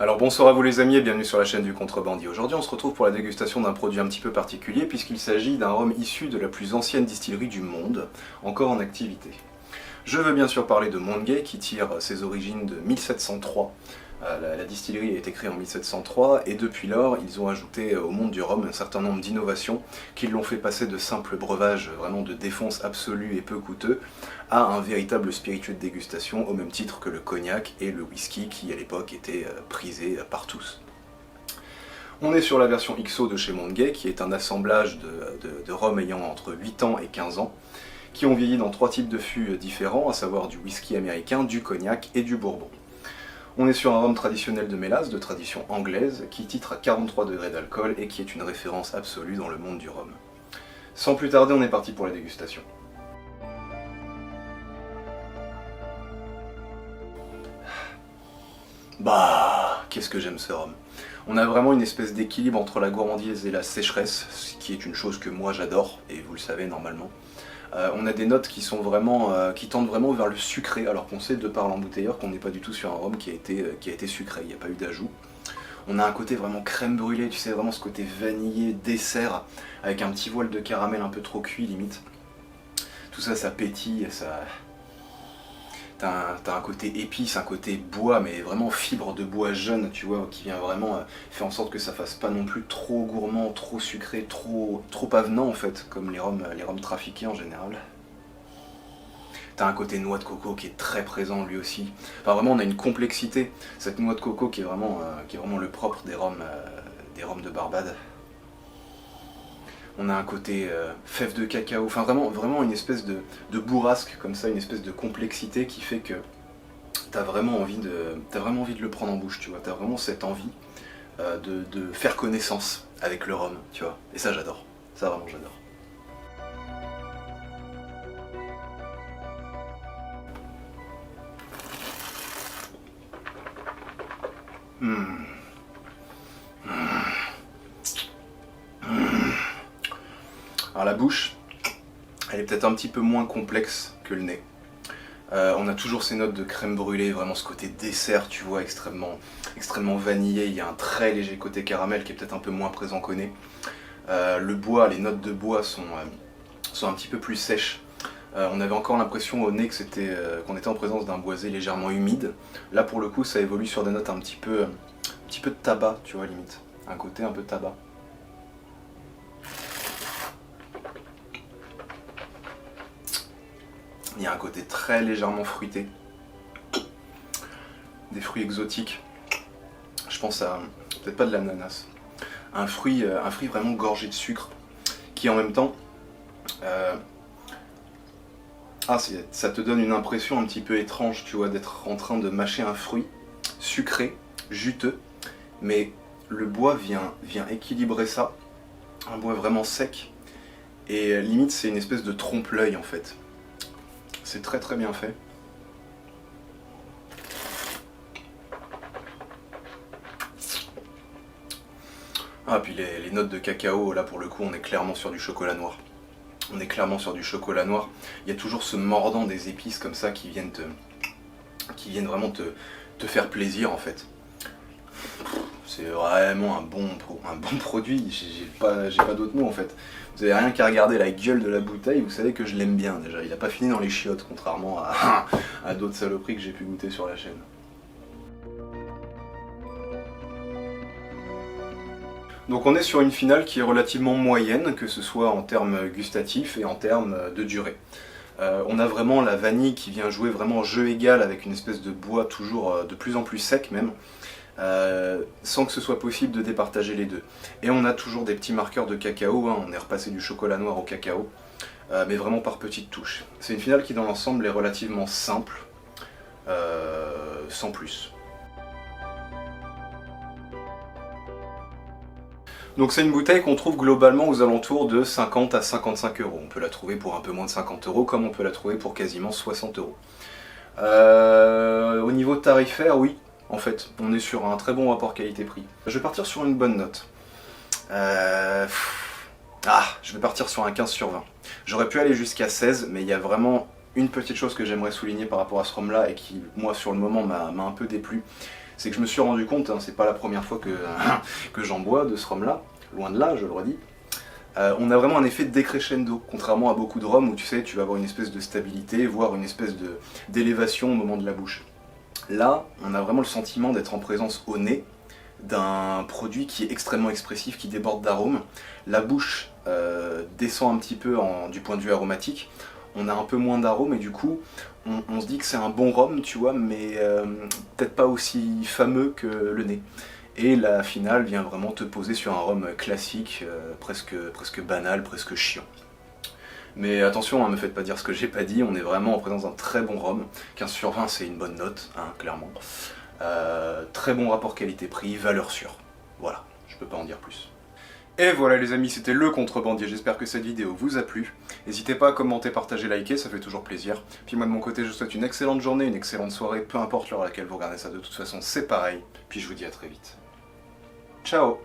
Alors bonsoir à vous les amis et bienvenue sur la chaîne du Contrebandier. Aujourd'hui on se retrouve pour la dégustation d'un produit un petit peu particulier puisqu'il s'agit d'un rhum issu de la plus ancienne distillerie du monde, encore en activité. Je veux bien sûr parler de Montgay qui tire ses origines de 1703. La distillerie a été créée en 1703 et depuis lors ils ont ajouté au monde du rhum un certain nombre d'innovations qui l'ont fait passer de simples breuvages vraiment de défonce absolue et peu coûteux à un véritable spiritueux de dégustation au même titre que le cognac et le whisky qui à l'époque étaient prisés par tous. On est sur la version XO de chez Montgay qui est un assemblage de rhum ayant entre 8 ans et 15 ans qui ont vieilli dans 3 types de fûts différents, à savoir du whisky américain, du cognac et du bourbon. On est sur un rhum traditionnel de mélasse, de tradition anglaise, qui titre à 43 degrés d'alcool et qui est une référence absolue dans le monde du rhum. Sans plus tarder, on est parti pour la dégustation. Bah, qu'est-ce que j'aime ce rhum. On a vraiment une espèce d'équilibre entre la gourmandise et la sécheresse, ce qui est une chose que moi j'adore, et vous le savez normalement. On a des notes qui sont vraiment, qui tendent vraiment vers le sucré, alors qu'on sait de par l'embouteilleur qu'on n'est pas du tout sur un rhum qui a été sucré, il n'y a pas eu d'ajout. On a un côté vraiment crème brûlée, tu sais, vraiment ce côté vanillé, dessert, avec un petit voile de caramel un peu trop cuit limite. Tout ça, ça pétille, ça... T'as un côté épice, un côté bois, mais vraiment fibre de bois jeune, tu vois, qui vient vraiment faire en sorte que ça fasse pas non plus trop gourmand, trop sucré, trop avenant en fait, comme les rhums trafiqués en général. T'as un côté noix de coco qui est très présent lui aussi. Enfin vraiment on a une complexité, cette noix de coco qui est vraiment le propre des rhums de Barbade. On a un côté fève de cacao, enfin vraiment une espèce de bourrasque comme ça, une espèce de complexité qui fait que t'as vraiment envie de le prendre en bouche, tu vois. T'as vraiment cette envie de faire connaissance avec le rhum, tu vois. Et ça j'adore, ça vraiment j'adore. Alors la bouche, elle est peut-être un petit peu moins complexe que le nez. On a toujours ces notes de crème brûlée, vraiment ce côté dessert, tu vois, extrêmement vanillé. Il y a un très léger côté caramel qui est peut-être un peu moins présent qu'au nez. Le bois, les notes de bois sont un petit peu plus sèches. On avait encore l'impression au nez que qu'on était en présence d'un boisé légèrement humide. Là pour le coup ça évolue sur des notes un petit peu de tabac, tu vois, limite. Un côté un peu tabac. Il y a un côté très légèrement fruité, des fruits exotiques. Je pense à, peut-être pas de l'ananas, un fruit vraiment gorgé de sucre, qui en même temps, ça te donne une impression un petit peu étrange, tu vois, d'être en train de mâcher un fruit sucré, juteux, mais le bois vient équilibrer ça, un bois vraiment sec, et limite c'est une espèce de trompe-l'œil en fait. C'est très bien fait. Ah puis les notes de cacao, là pour le coup on est clairement sur du chocolat noir. On est clairement sur du chocolat noir. Il y a toujours ce mordant des épices comme ça qui viennent vraiment te faire plaisir en fait. C'est vraiment un bon produit, j'ai pas d'autres mots en fait. Vous avez rien qu'à regarder la gueule de la bouteille, vous savez que je l'aime bien déjà. Il a pas fini dans les chiottes, contrairement à d'autres saloperies que j'ai pu goûter sur la chaîne. Donc on est sur une finale qui est relativement moyenne, que ce soit en termes gustatifs et en termes de durée. On a vraiment la vanille qui vient jouer vraiment jeu égal avec une espèce de bois toujours de plus en plus sec même. Sans que ce soit possible de départager les deux. Et on a toujours des petits marqueurs de cacao, hein, on est repassé du chocolat noir au cacao, mais vraiment par petites touches. C'est une finale qui dans l'ensemble est relativement simple, sans plus. Donc c'est une bouteille qu'on trouve globalement aux alentours de 50 à 55 euros. On peut la trouver pour un peu moins de 50 euros, comme on peut la trouver pour quasiment 60 euros. Au niveau tarifaire, oui. En fait, on est sur un très bon rapport qualité-prix. Je vais partir sur une bonne note. Je vais partir sur un 15 sur 20. J'aurais pu aller jusqu'à 16, mais il y a vraiment une petite chose que j'aimerais souligner par rapport à ce rhum là et qui, moi, sur le moment, m'a un peu déplu. c'est que je me suis rendu compte, hein, c'est pas la première fois que j'en bois de ce rhum-là, loin de là, je le redis, on a vraiment un effet décrescendo, contrairement à beaucoup de rhum où tu sais, tu vas avoir une espèce de stabilité, voire une espèce d'élévation au moment de la bouche. Là, on a vraiment le sentiment d'être en présence au nez d'un produit qui est extrêmement expressif, qui déborde d'arômes. La bouche descend un petit peu du point de vue aromatique, on a un peu moins d'arômes et du coup, on se dit que c'est un bon rhum, tu vois, mais peut-être pas aussi fameux que le nez. Et la finale vient vraiment te poser sur un rhum classique, presque banal, presque chiant. Mais attention, hein, me faites pas dire ce que j'ai pas dit, on est vraiment en présence d'un très bon rhum. 15 sur 20 c'est une bonne note, hein, clairement. Très bon rapport qualité-prix, valeur sûre. Voilà, je peux pas en dire plus. Et voilà les amis, c'était le contrebandier, j'espère que cette vidéo vous a plu. N'hésitez pas à commenter, partager, liker, ça fait toujours plaisir. Puis moi de mon côté, je vous souhaite une excellente journée, une excellente soirée, peu importe l'heure à laquelle vous regardez ça, de toute façon c'est pareil. Puis je vous dis à très vite. Ciao!